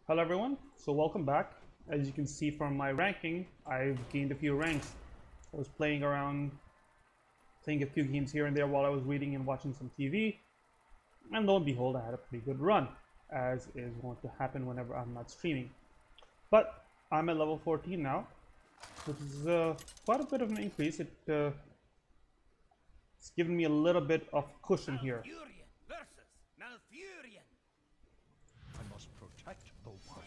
Hello everyone, so welcome back. As you can see from my ranking, I've gained a few ranks. I was playing around, playing a few games here and there while I was reading and watching some TV, and lo and behold I had a pretty good run, as is going to happen whenever I'm not streaming. But I'm at level 14 now, which is quite a bit of an increase. It's given me a little bit of cushion here. I must protect the wild.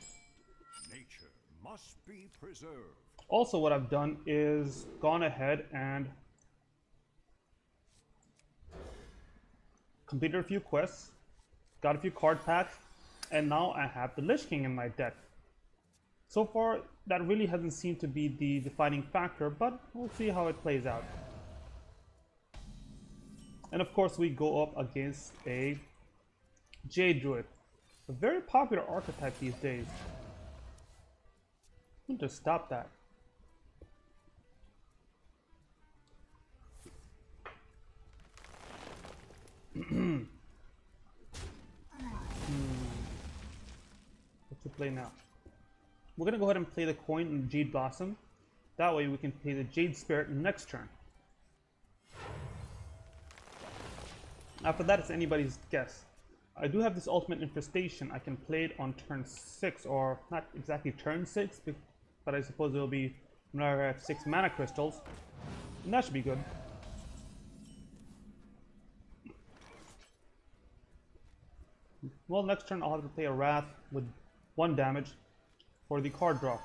Nature must be preserved. Also, what I've done is gone ahead and completed a few quests, got a few card packs, and now I have the Lich King in my deck. So far, that really hasn't seemed to be the defining factor, but we'll see how it plays out. And of course, we go up against a Jade Druid, a very popular archetype these days. I'll just stop that. What to play now? We're gonna go ahead and play the coin and Jade Blossom. That way we can play the Jade Spirit next turn. After that, it's anybody's guess. I do have this ultimate infestation. I can play it on turn 6, or not exactly turn 6, but I suppose it'll be when I have 6 mana crystals. And that should be good. Well, next turn I'll have to play a Wrath with 1 damage for the card draw.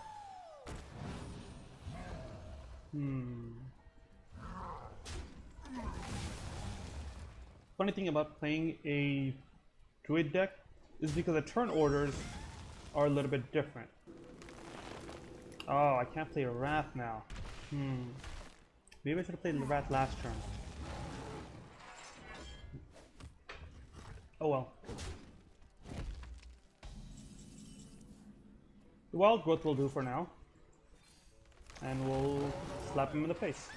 Funny thing about playing a Druid deck is because the turn orders are a little bit different. Oh, I can't play a Wrath now. Maybe I should have played the Wrath last turn. Oh well. The Wild Growth will do for now. And we'll slap him in the face.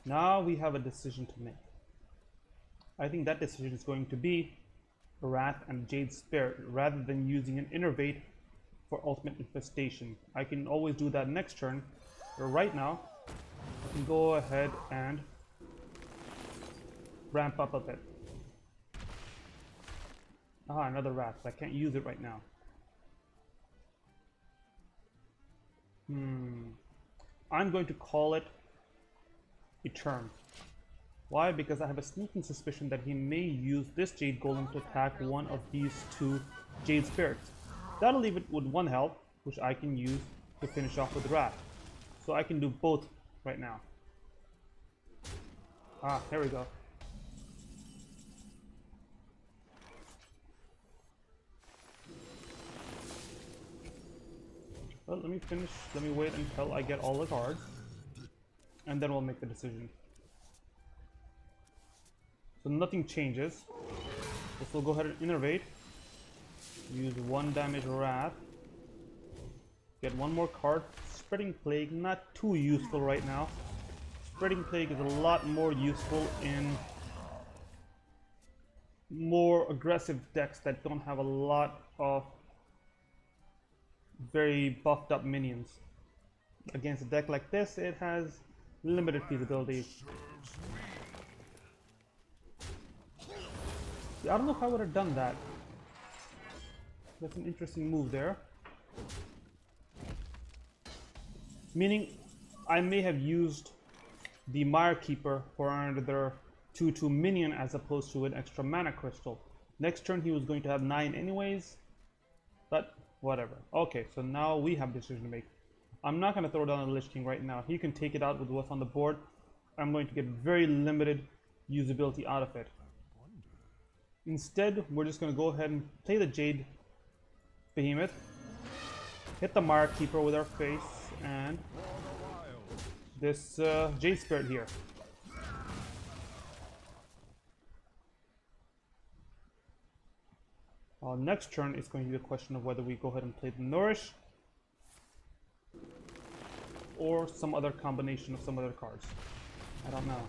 Now we have a decision to make. I think that decision is going to be Wrath and Jade Spirit rather than using an Innervate for Ultimate Infestation. I can always do that next turn, but right now I can go ahead and ramp up a bit. Ah, another Wrath. I can't use it right now. I'm going to call it a turn. Why? Because I have a sneaking suspicion that he may use this Jade Golem to attack one of these 2 Jade Spirits. That'll leave it with 1 health, which I can use to finish off with Wrath. So I can do both right now. Ah, here we go. Well, let me finish. Let me wait until I get all the cards, and then we'll make the decision. So nothing changes. This will go ahead and Innervate. Use 1 damage Wrath. Get 1 more card. Spreading Plague, not too useful right now. Spreading Plague is a lot more useful in more aggressive decks that don't have a lot of very buffed up minions. Against a deck like this, it has limited feasibility. I don't know if I would have done that. That's an interesting move there. Meaning, I may have used the Mire Keeper for another 2/2 minion as opposed to an extra mana crystal. Next turn he was going to have 9 anyways, but whatever. Okay, so now we have a decision to make. I'm not going to throw down the Lich King right now. He can take it out with what's on the board. I'm going to get very limited usability out of it. Instead, we're just going to go ahead and play the Jade Behemoth, hit the Mire Keeper with our face, and this Jade Spirit here. Next turn is going to be a question of whether we go ahead and play the Nourish or some other combination of some other cards. I don't know.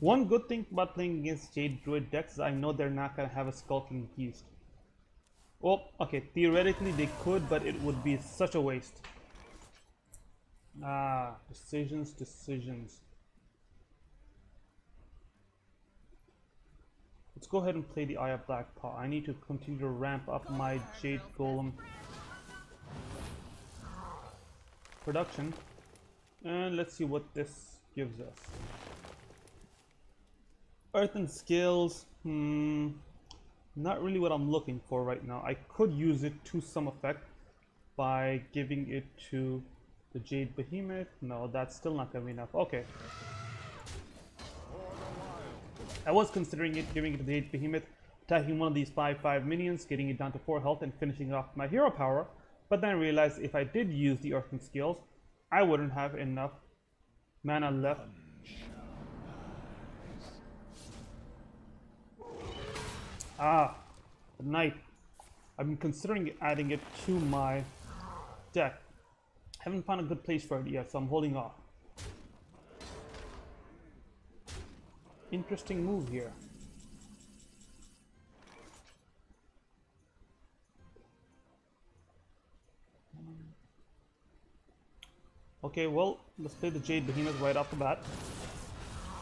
One good thing about playing against Jade Druid decks is I know they're not going to have a Skulking Beast. Well, okay, theoretically they could, but it would be such a waste. Decisions. Let's go ahead and play the Eye of Black Paw. I need to continue to ramp up my Jade Golem production. And let's see what this gives us. Earthen Scales, not really what I'm looking for right now. I could use it to some effect by giving it to the Jade Behemoth. No, that's still not going to be enough. Okay. I was considering it, giving it to the Jade Behemoth, attacking one of these 5/5 minions, getting it down to 4 health, and finishing off my hero power. But then I realized if I did use the Earthen Scales, I wouldn't have enough mana left. The Knight. I've been considering adding it to my deck. Haven't found a good place for it yet, so I'm holding off. Interesting move here. Okay, well, let's play the Jade Behemoth right off the bat.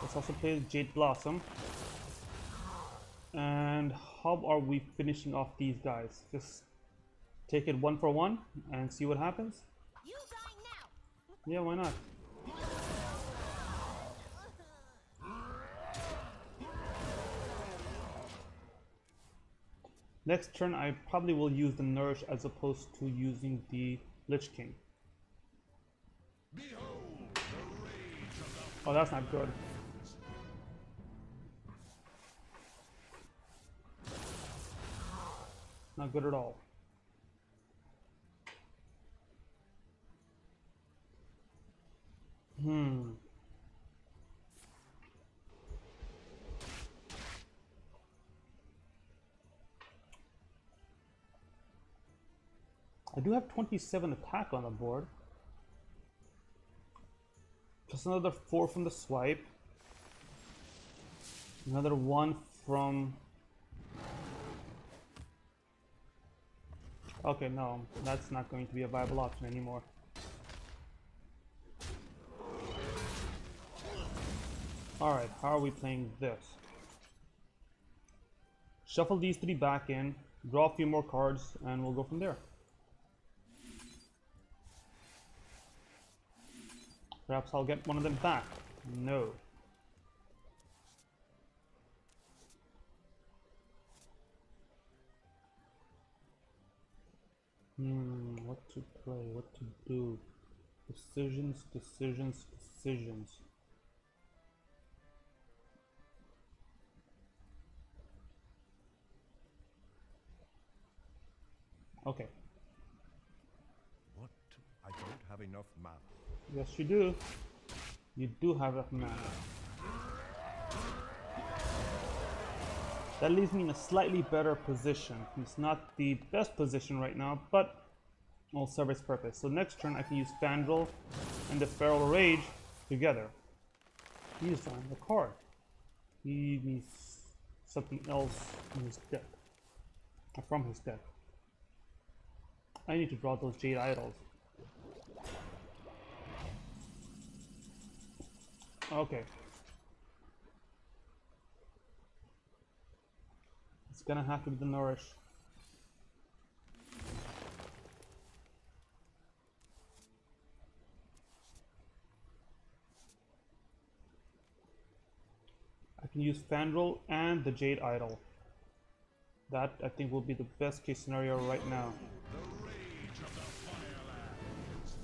Let's also play the Jade Blossom. And how are we finishing off these guys? Just take it one for one and see what happens? You die now. Yeah, why not? Next turn, I probably will use the Nourish as opposed to using the Lich King. Oh, that's not good. Not good at all. I do have 27 attack on the board. Just another 4 from the swipe. Another 1 from... Okay, no, that's not going to be a viable option anymore. Alright, how are we playing this? Shuffle these 3 back in, draw a few more cards, and we'll go from there. Perhaps I'll get one of them back. No. What to play, what to do. Decisions. Okay. What? I don't have enough mana. Yes, you do. You do have enough mana. That leaves me in a slightly better position. It's not the best position right now, but will serve its purpose. So next turn I can use Fandral and the Feral Rage together. He's drawing the card. He needs something else in his deck. Or from his deck. I need to draw those Jade Idols. Okay. It's gonna have to be the Nourish. I can use Fandral and the Jade Idol. That, I think, will be the best case scenario right now. The rage of the Firelands.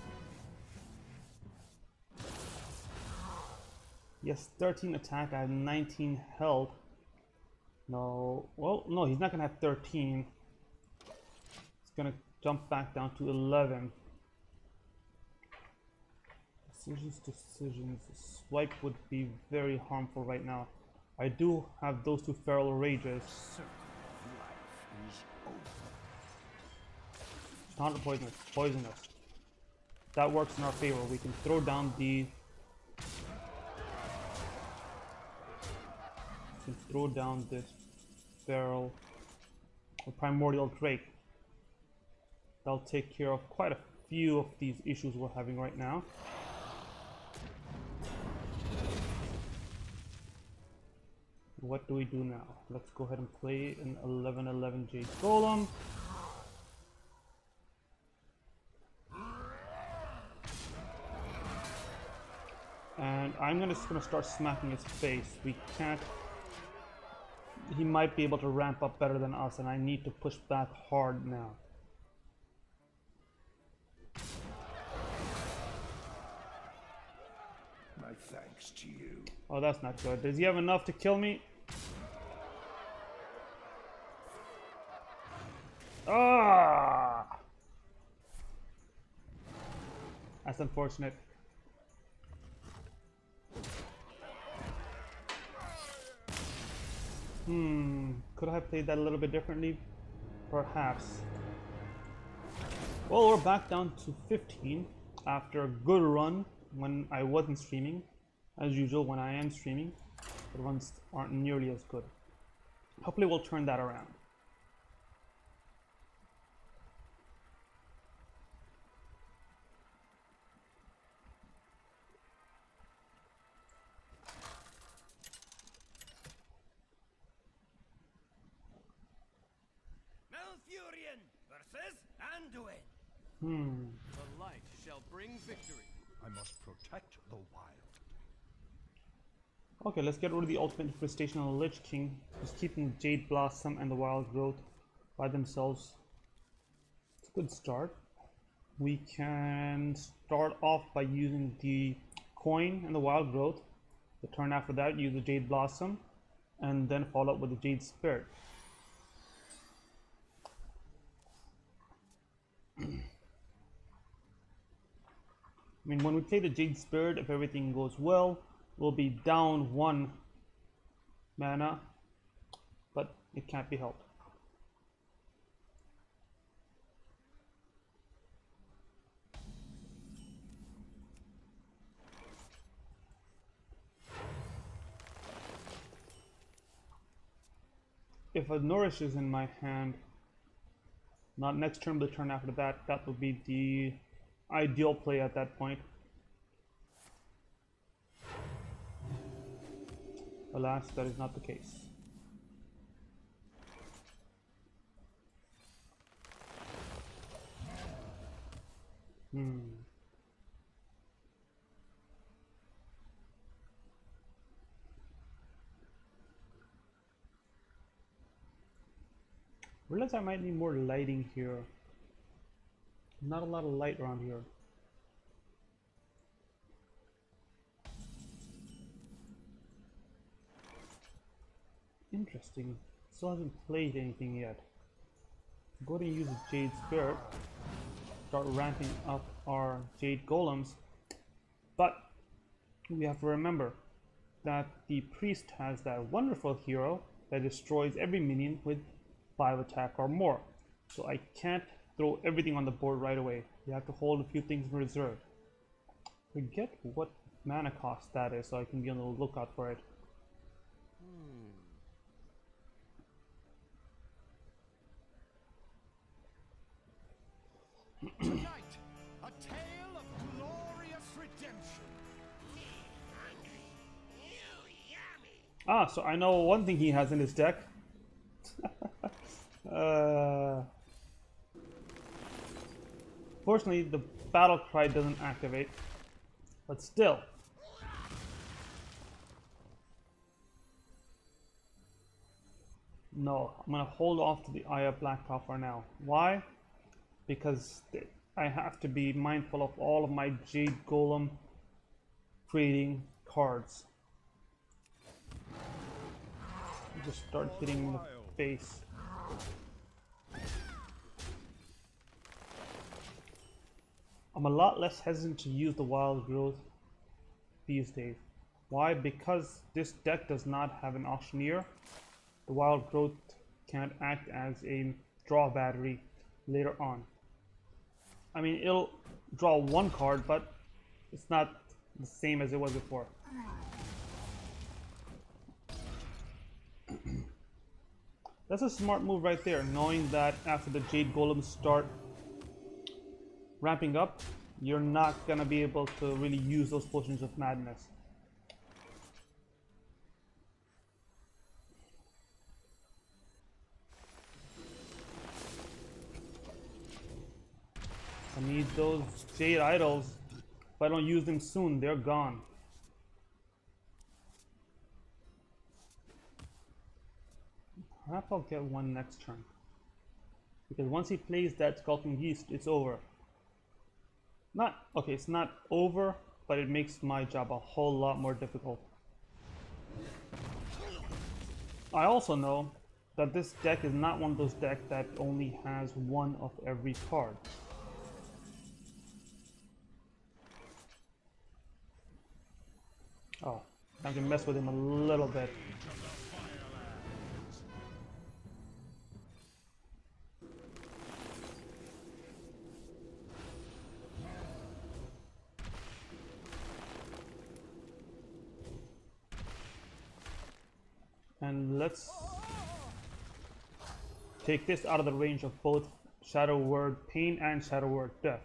Yes, 13 attack, I have 19 health. No, well, no, he's not gonna have 13. It's gonna jump back down to 11. Decisions. Swipe would be very harmful right now. I do have those 2 Feral Rages. Circle of life is Not poisonous, poisonous. That works in our favor. We can throw down the... We can throw down this barrel of primordial drake. That'll take care of quite a few of these issues we're having right now. What do we do now? Let's go ahead and play an 11/11 Jade Golem. And I'm just gonna start smacking his face. We can't... He might be able to ramp up better than us, and I need to push back hard now. My thanks to you. Oh, that's not good. Does he have enough to kill me? Ah! That's unfortunate. Could I have played that a little bit differently? Perhaps. Well, we're back down to 15 after a good run when I wasn't streaming. As usual, when I am streaming, the runs aren't nearly as good. Hopefully we'll turn that around. Malfurion versus Anduin. The light shall bring victory. I must protect the wild. Okay, let's get rid of the ultimate infestation on the Lich King. Just keeping Jade Blossom and the Wild Growth by themselves. It's a good start. We can start off by using the coin and the Wild Growth. The turn after that, use the Jade Blossom, and then follow up with the Jade Spirit. I mean, when we play the Jade Spirit, if everything goes well, we'll be down 1 mana, but it can't be helped. If a Nourish is in my hand, not next turn, but the turn after that, that would be the ideal play at that point. Alas, that is not the case. Realize I might need more lighting here. Not a lot of light around here. Interesting. Still hasn't played anything yet. Go ahead and use the Jade Spirit. Start ramping up our Jade Golems. But we have to remember that the Priest has that wonderful hero that destroys every minion with 5 attack or more. So I can't throw everything on the board right away. You have to hold a few things in reserve. Forget what mana cost that is so I can be on the lookout for it. Tonight, a tale of glorious redemption. Ah, so I know one thing he has in his deck. Fortunately, the battle cry doesn't activate, but still. No, I'm gonna hold off to the Eye of Blacktop for now. Why? Because I have to be mindful of all of my Jade Golem creating cards. Just start hitting in the face. I'm a lot less hesitant to use the Wild Growth these days. Why? Because this deck does not have an auctioneer. The Wild Growth can't act as a draw battery later on. I mean, it'll draw one card, but it's not the same as it was before. That's a smart move right there, knowing that after the Jade Golems start ramping up, you're not gonna be able to really use those Potions of Madness. I need those Jade Idols. If I don't use them soon, they're gone. Perhaps I'll get one next turn. Because once he plays that Skulking Beast, it's over. Okay, it's not over, but it makes my job a whole lot more difficult. I also know that this deck is not one of those decks that only has one of every card. Oh, I can mess with him a little bit. And let's take this out of the range of both Shadow Word Pain and Shadow Word Death.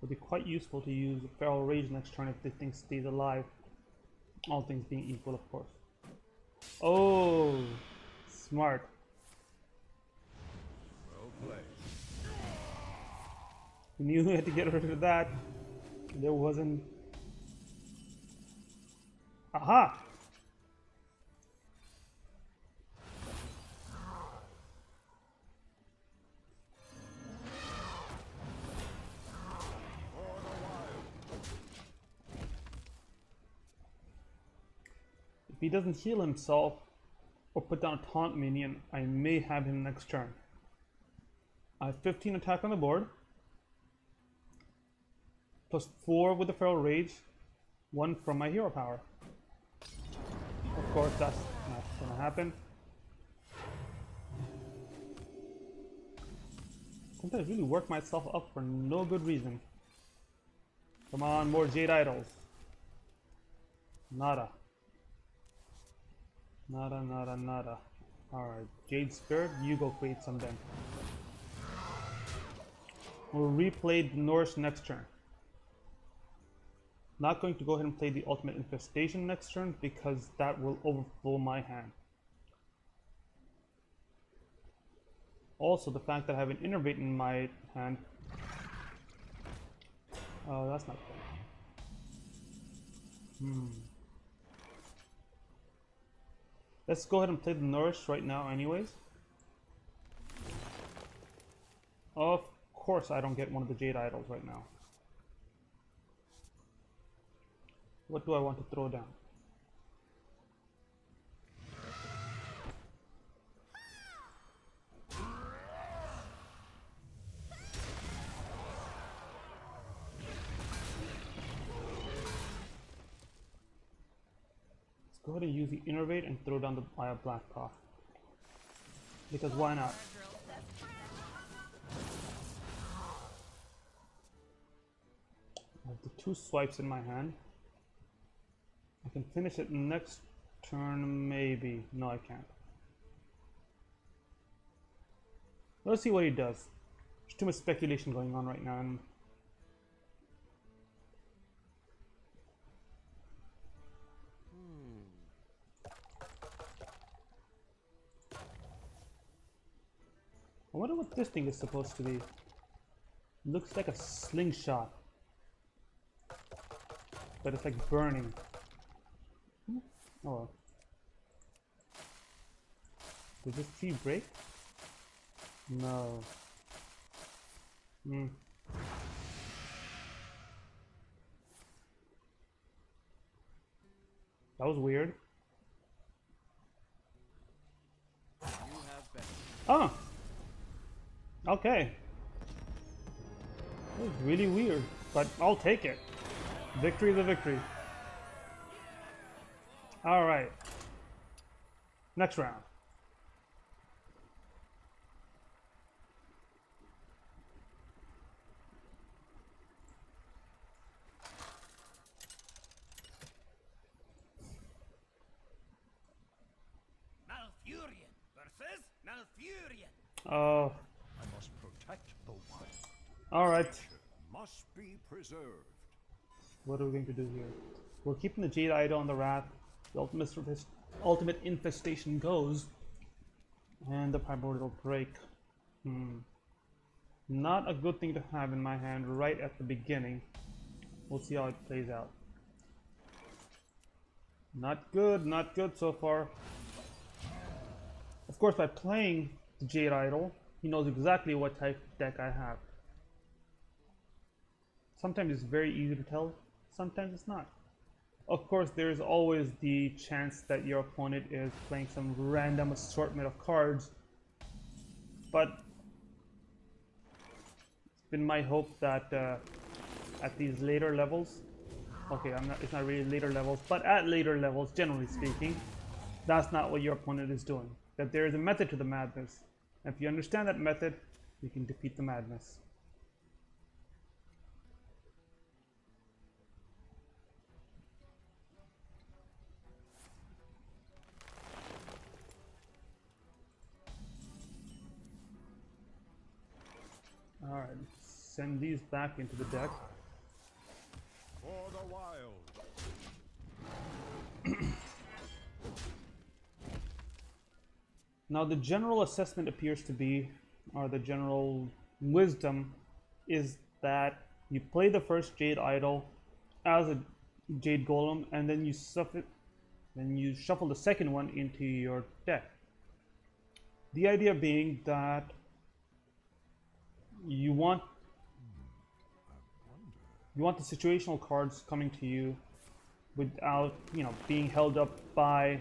Would be quite useful to use Feral Rage next turn if this thing stays alive. All things being equal, of course. Oh, smart. Well played. We knew we had to get rid of that. There wasn't... Aha! If he doesn't heal himself or put down a taunt minion, I may have him next turn. I have 15 attack on the board. Plus 4 with the Feral Rage, 1 from my hero power. Of course, that's not gonna happen. Sometimes I really work myself up for no good reason. Come on, more Jade Idols. Nada. Nada, nada, nada. Alright, Jade Spirit, you go create some then. We'll replay the Norse next turn. Not going to go ahead and play the Ultimate Infestation next turn because that will overflow my hand. Also, the fact that I have an Innervate in my hand. Oh, that's not good. Let's go ahead and play the Nourish right now anyways. Of course I don't get one of the Jade Idols right now. What do I want to throw down? Let's go ahead and use the Innervate and throw down the Black Path. Because why not? I have the 2 swipes in my hand. I can finish it next turn, maybe. No, I can't. Let's see what he does. There's too much speculation going on right now. And I wonder what this thing is supposed to be. Looks like a slingshot. But it's like burning. Oh. Did this tree break? No. That was weird. You have been. Oh! Okay. That was really weird, but I'll take it. Victory is a victory. Alright. Next round. Oh, I must protect the wild. alright. Must be preserved. What are we going to do here? We're keeping the Jade Idol on the Wrath. The ultimate infestation goes. And the Primordial Break. Not a good thing to have in my hand right at the beginning. We'll see how it plays out. Not good so far. Of course, by playing the Jade Idol, he knows exactly what type of deck I have. Sometimes it's very easy to tell, sometimes it's not. Of course, there's always the chance that your opponent is playing some random assortment of cards, but it's been my hope that at these later levels, okay, it's not really later levels, but at later levels, generally speaking, that's not what your opponent is doing. That there is a method to the madness. And if you understand that method, you can defeat the madness. Alright, send these back into the deck. For the wild. Now the general assessment appears to be, or the general wisdom, is that you play the first Jade Idol as a Jade Golem, and then you shuffle the second one into your deck. The idea being that you want the situational cards coming to you without, being held up by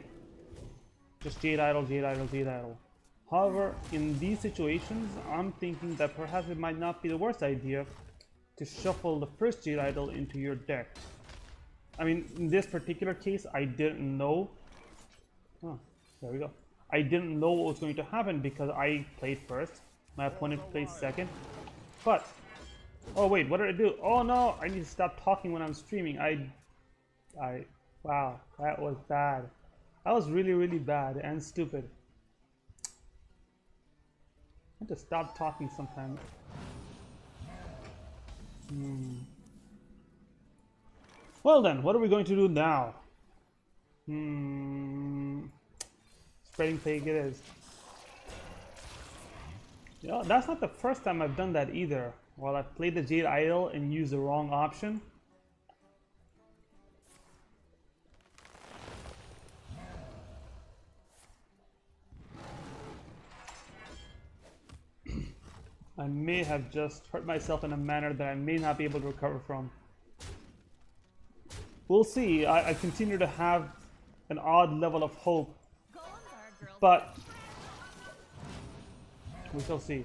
just Jade Idol, Jade Idol, Jade Idol. However, in these situations, I'm thinking that perhaps it might not be the worst idea to shuffle the first Jade Idol into your deck. I mean, in this particular case, I didn't know. Oh, there we go. I didn't know what was going to happen because I played first. My opponent played second. But, oh wait, what did I do? Oh no, I need to stop talking when I'm streaming. Wow, that was bad. That was really, really bad and stupid. I have to stop talking sometimes. Well then, what are we going to do now? Spreading plague it is. That's not the first time I've done that either. While I've played the Jade Idol and used the wrong option. I may have just hurt myself in a manner that I may not be able to recover from. We'll see. I continue to have an odd level of hope, but we shall see.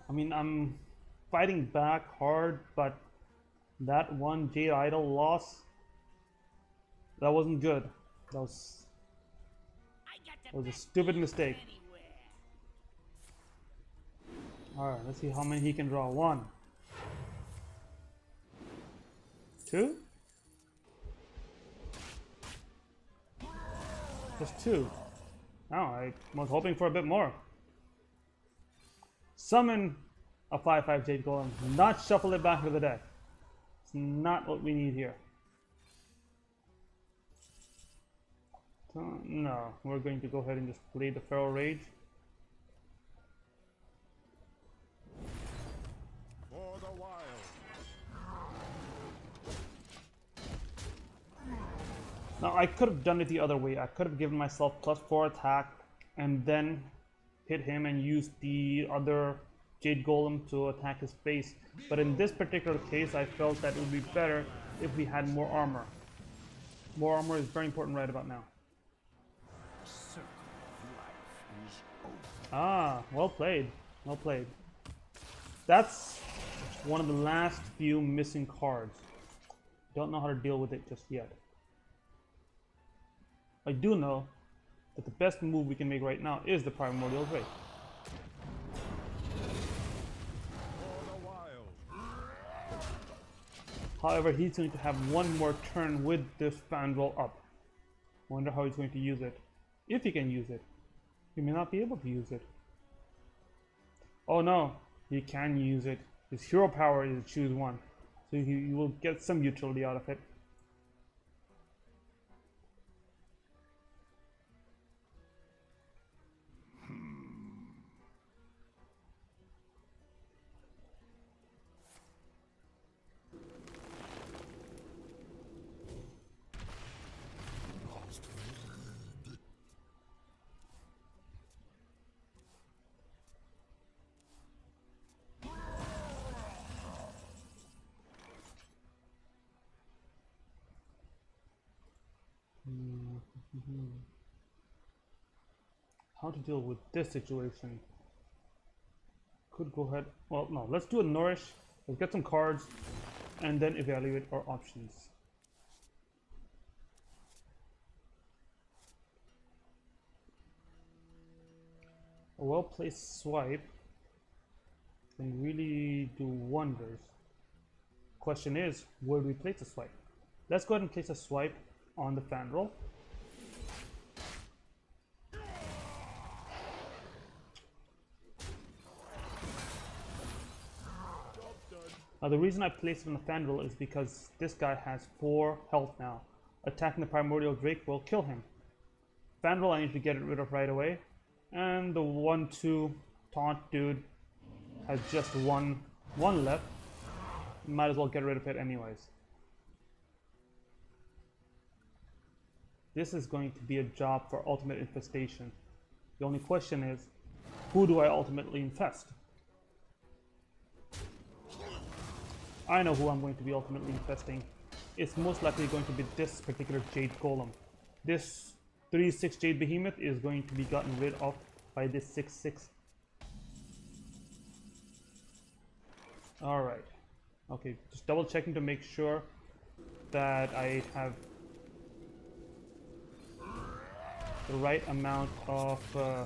I mean, I'm fighting back hard, but that one Jade Idol loss, that wasn't good. That was a stupid mistake. Alright, let's see how many he can draw. 1, 2, just 2. Oh, I was hoping for a bit more. Summon a 5/5 Jade Golem, not shuffle it back into the deck. It's not what we need here. No, we're going to go ahead and just play the Feral Rage. For the wild. Now I could have done it the other way. I could have given myself +4 attack and then hit him and used the other Jade Golem to attack his face. But in this particular case, I felt that it would be better if we had more armor. More armor is very important right about now. Ah, well played. Well played. That's one of the last few missing cards. Don't know how to deal with it just yet. I do know that the best move we can make right now is the Primordial Drake. However, he's going to have one more turn with this Fandral up. Wonder how he's going to use it. If he can use it. He may not be able to use it. Oh no, he can use it. His hero power is choose one. So he will get some utility out of it. How to deal with this situation? Could go ahead. Well, no, let's do a nourish. Let's get some cards and then evaluate our options. A well-placed swipe can really do wonders. Question is, where do we place a swipe? Let's go ahead and place a swipe on the Fandral. Now the reason I placed it on the Fandral is because this guy has 4 health now. Attacking the Primordial Drake will kill him. Fandral I need to get rid of right away. And the 1-2 taunt dude has just one left. Might as well get rid of it anyways. This is going to be a job for ultimate infestation. The only question is, who do I ultimately infest? I know who I'm going to be ultimately infesting. It's most likely going to be this particular Jade Golem. This 3-6 Jade Behemoth is going to be gotten rid of by this 6-6. Alright. Okay, just double checking to make sure that I have the right amount of I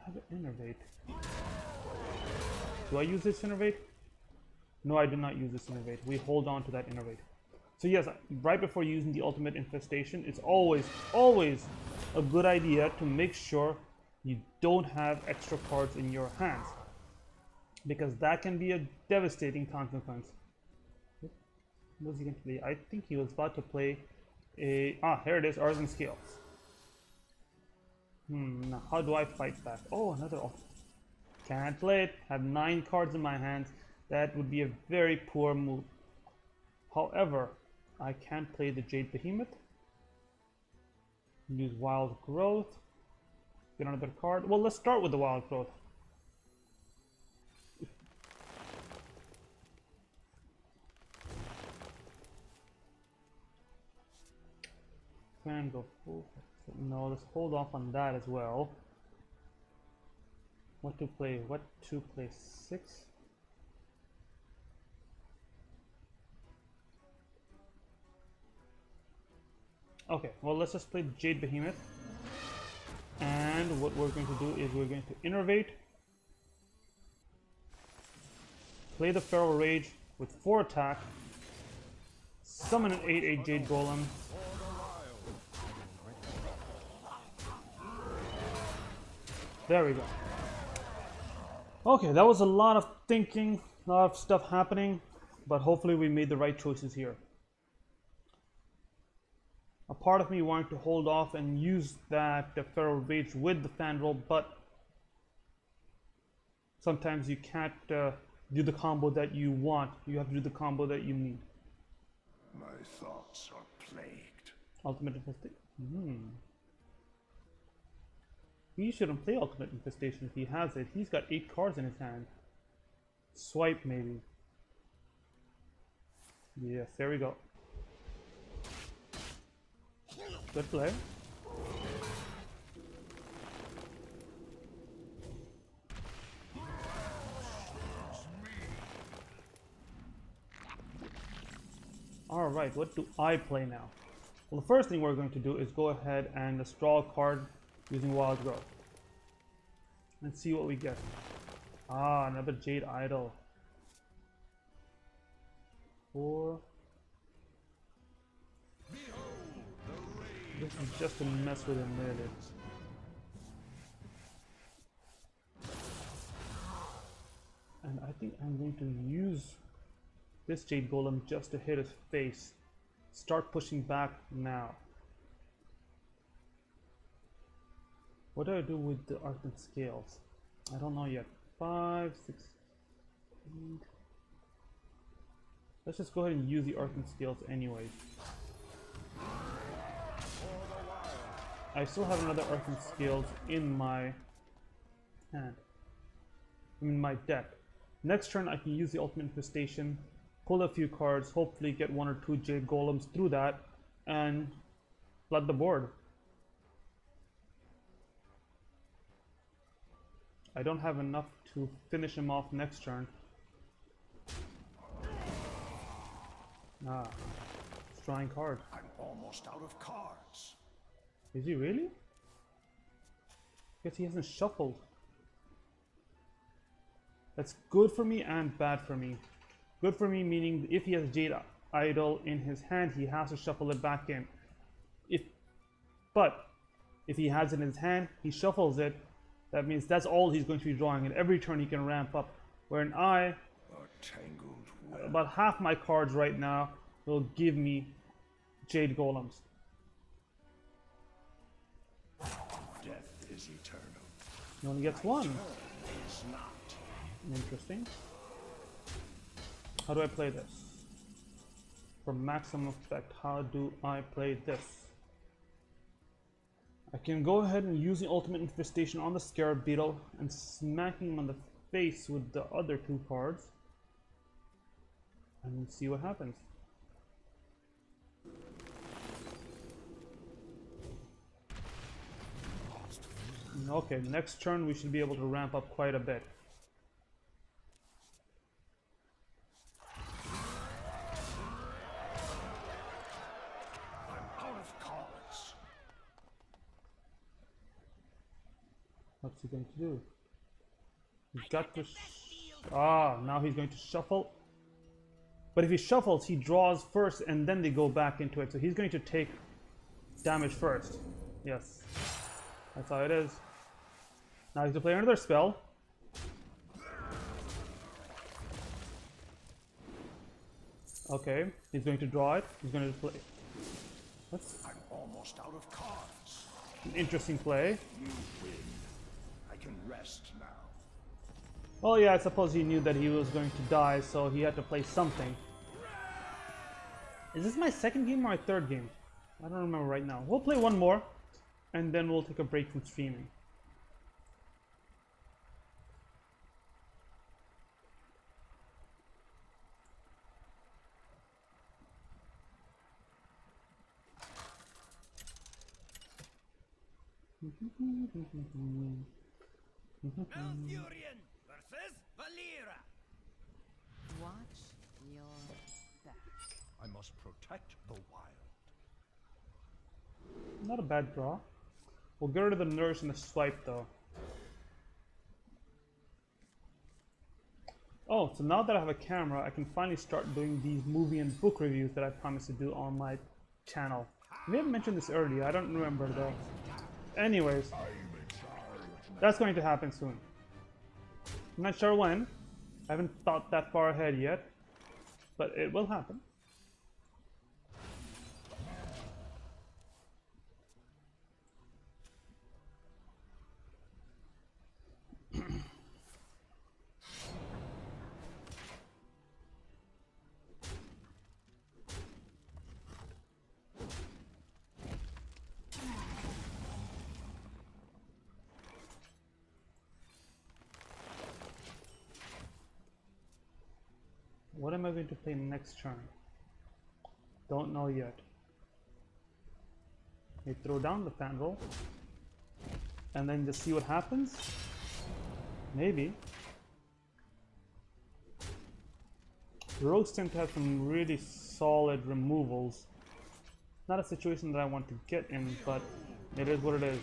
have an Innervate. Do I use this Innervate? No, I do not use this Innervate. We hold on to that Innervate. So yes, right before using the ultimate infestation, it's always a good idea to make sure you don't have extra cards in your hands, because that can be a devastating consequence. What was he going to play? I think he was about to play a... here it is, Arson Scales. Now how do I fight back? Oh, another ultimate. Can't play it. Have 9 cards in my hands. That would be a very poor move. However, I can play the Jade Behemoth. Use Wild Growth. Get another card. Well, let's start with the Wild Growth. Can go full. No, let's hold off on that as well. What to play? What to play? 6? Okay, well, let's just play Jade Behemoth. And what we're going to do is we're going to Innervate. Play the Feral Rage with 4 attack. Summon an 8-8 Jade Golem. There we go. Okay, that was a lot of thinking, a lot of stuff happening, but hopefully we made the right choices here. A part of me wanted to hold off and use that Feral Rage with the Fandral, but sometimes you can't do the combo that you want. You have to do the combo that you need. My thoughts are plagued. Ultimate Infestation. He shouldn't play Ultimate Infestation if he has it. He's got 8 cards in his hand. Swipe, maybe. Yes, there we go. Good play. Alright, what do I play now? Well, the first thing we're going to do is go ahead and draw a card using Wild Growth. Let's see what we get. Ah, another Jade Idol. 4. This is just to mess with him, really. And I think I'm going to use this Jade Golem just to hit his face. Start pushing back now. What do I do with the Arctic Scales? I don't know yet. 5, 6, 8. Let's just go ahead and use the Arctic Scales anyway. I still have another Arctic Scales in my hand. In my deck. Next turn I can use the Ultimate Infestation, pull a few cards, hopefully get 1 or 2 Jade Golems through that, and flood the board. I don't have enough to finish him off next turn. Ah, he's drawing card. I'm almost out of cards. Is he really? Guess he hasn't shuffled. That's good for me and bad for me. Good for me meaning if he has Jade Idol in his hand, he has to shuffle it back in. But if he has it in his hand, he shuffles it. That means that's all he's going to be drawing, and every turn he can ramp up. Wherein I, A tangled web. about half my cards right now will give me Jade Golems. Death is eternal. He only gets 1. It's not. Interesting. How do I play this? For maximum effect, how do I play this? I can go ahead and use the Ultimate Infestation on the Scarab Beetle and smacking him on the face with the other 2 cards. And see what happens. Okay, next turn we should be able to ramp up quite a bit. I'm out of cards. What's he going to do? He's got to... now he's going to shuffle. But if he shuffles, he draws first and then they go back into it. So he's going to take damage first. Yes. That's how it is. Now he's going to play another spell. Okay, he's going to draw it. He's going to play. That's I'm almost out of cards. an interesting play. You win. I can rest now. Oh yeah, I suppose he knew that he was going to die, so he had to play something. Is this my second game or my third game? I don't remember right now. We'll play one more, and then we'll take a break from streaming. Malfurion versus Valera. Watch your back. I must protect the wild. Not a bad draw. We'll get rid of the nurse and the swipe though. Oh, so now that I have a camera, I can finally start doing these movie and book reviews that I promised to do on my channel. I may have mentioned this earlier, I don't remember though. Anyways, that's going to happen soon. I'm not sure when. I haven't thought that far ahead yet, but it will happen. What am I going to play next turn? Don't know yet. I throw down the fan roll and then just see what happens. Maybe. Rogues tend to have some really solid removals. Not a situation that I want to get in, but it is what it is.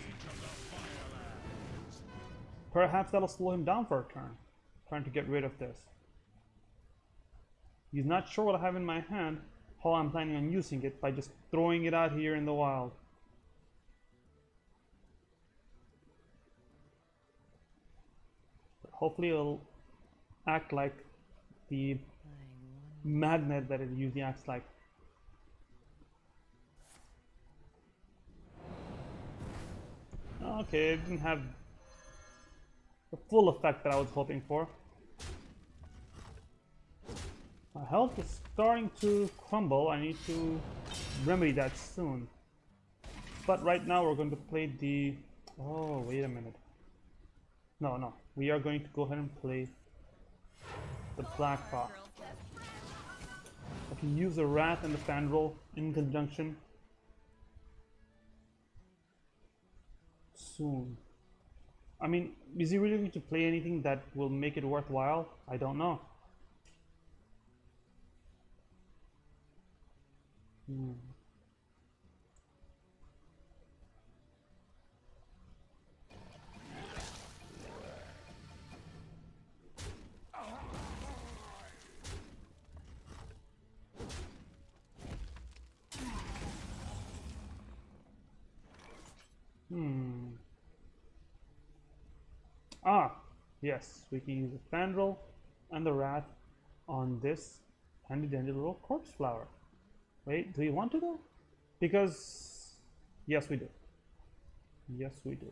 Perhaps that'll slow him down for a turn, trying to get rid of this. He's not sure what I have in my hand, how I'm planning on using it, by just throwing it out here in the wild. But hopefully it'll act like the magnet that it usually acts like. Okay, it didn't have the full effect that I was hoping for. My health is starting to crumble. I need to remedy that soon. But right now we're going to play the... Oh, wait a minute. No. We are going to go ahead and play the Black Paw. I can use the Wrath and the Fan Roll in conjunction soon. I mean, is he really going to play anything that will make it worthwhile? I don't know. Ah, yes, we can use the Fan Roll and the Wrath on this handy dandy little corpse flower. Wait, do we want to though? Because yes, we do. Yes, we do.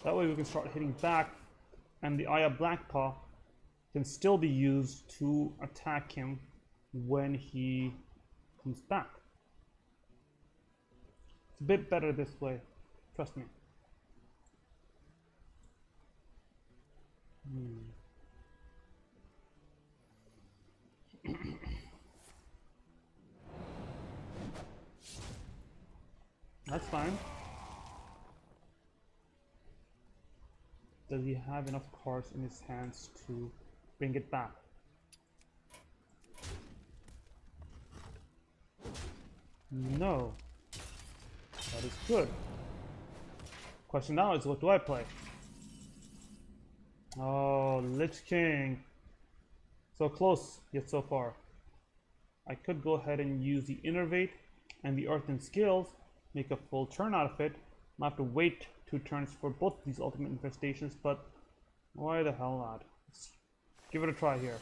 That way we can start hitting back, and the Eye of Blackpaw can still be used to attack him when he comes back. It's a bit better this way, trust me. That's fine. Does he have enough cards in his hands to bring it back? No. That is good. Question now is, what do I play? Oh, Lich King. So close, yet so far. I could go ahead and use the Innervate and the Earthen Scales, make a full turn out of it. I have to wait 2 turns for both these ultimate infestations, but why the hell not? Let's give it a try here.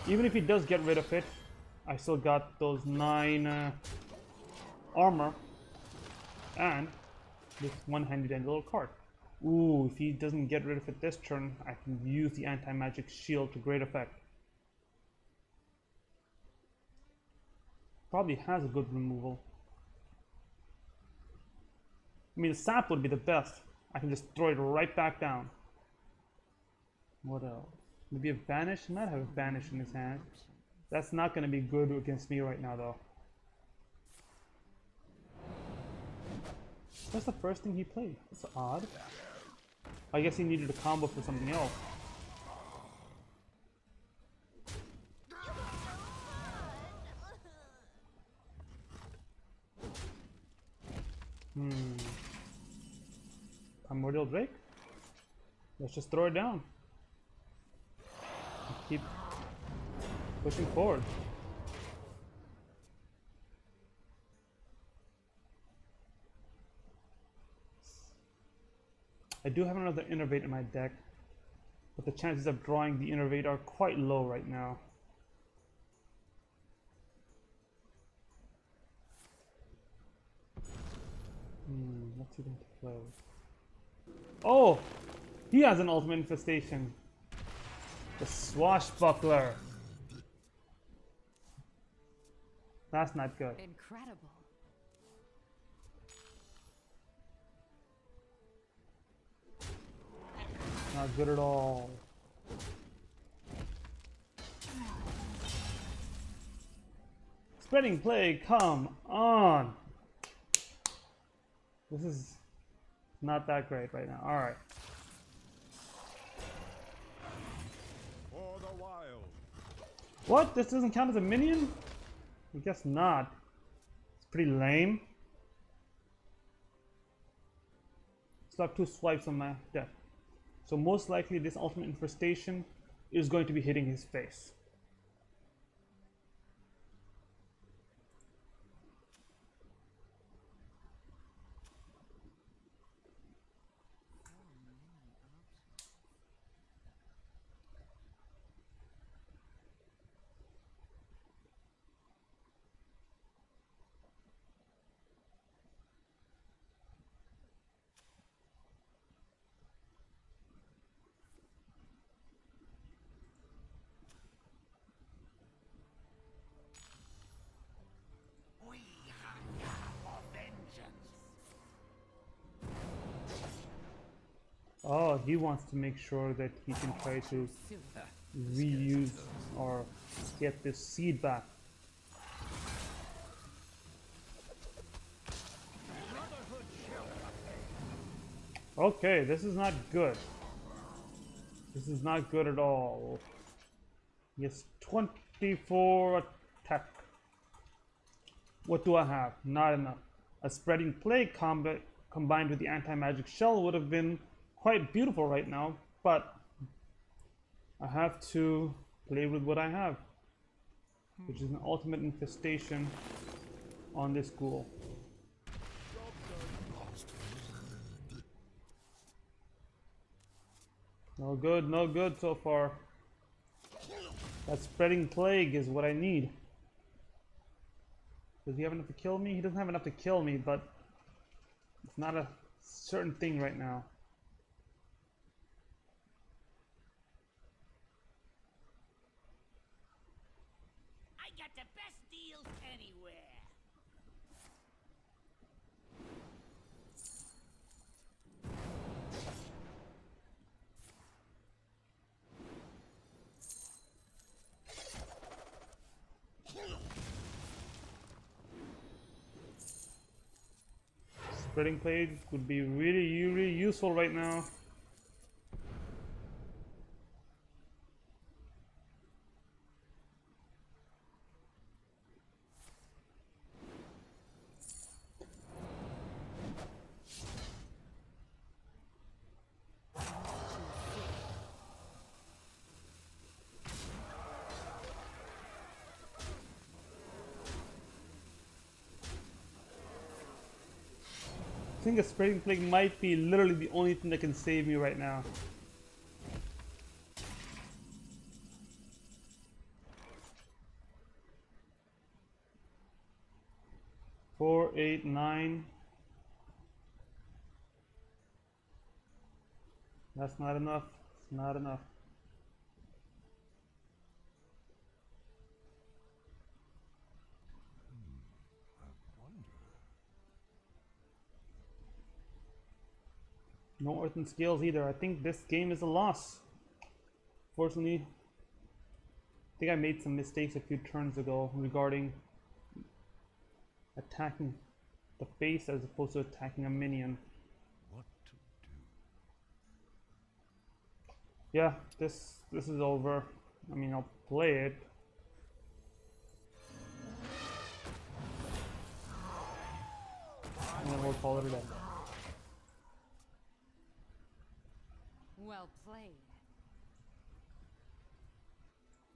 Even if he does get rid of it, I still got those 9 armor and this one handy dandy little card. Ooh, if he doesn't get rid of it this turn, I can use the anti-magic shield to great effect. Probably has a good removal. I mean, the sap would be the best. I can just throw it right back down. What else? Maybe a Vanish? He might have a Vanish in his hand. That's not going to be good against me right now, though. That's the first thing he played. That's odd. I guess he needed a combo for something else. Primordial Drake? Let's just throw it down. Keep pushing forward. I do have another Innervate in my deck, but the chances of drawing the Innervate are quite low right now. What's he going to play? Oh! He has an ultimate infestation. The swashbuckler. That's not good. Incredible. Not good at all. Spreading plague, come on. This is not that great right now. Alright. For the wild. What? This doesn't count as a minion? I guess not. It's pretty lame. Still have 2 swipes on my deck. So most likely this ultimate infestation is going to be hitting his face. We hunger for vengeance. Oh, he wants to make sure that he can try to reuse or get this seed back. Okay, this is not good. This is not good at all. Yes, 24 attack. What do I have? Not enough. A spreading plague combat combined with the anti-magic shell would have been quite beautiful right now, but I have to play with what I have, which is an ultimate infestation on this ghoul. No good, no good so far. That spreading plague is what I need. Does he have enough to kill me? He doesn't have enough to kill me, but it's not a certain thing right now. I got the best deals anywhere. Spreading plague would be really useful right now. I think a spreading plague might be literally the only thing that can save me right now. Four, 8, 9. That's not enough. It's not enough. No earthen scales either. I think this game is a loss. Fortunately, I think I made some mistakes a few turns ago regarding attacking the face as opposed to attacking a minion. What to do? Yeah, this is over. I mean, I'll play it. And then we'll call it a day. Well played.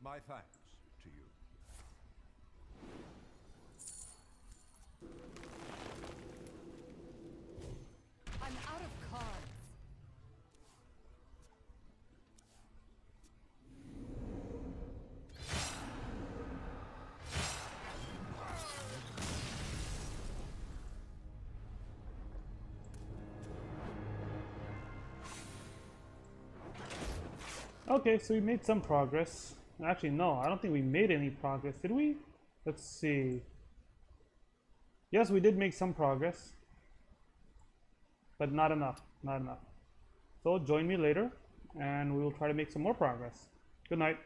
My thanks to you. I'm out of cards. Okay, so we made some progress. Actually, no, I don't think we made any progress, did we? Let's see. Yes, we did make some progress. But not enough, not enough. So join me later, and we will try to make some more progress. Good night.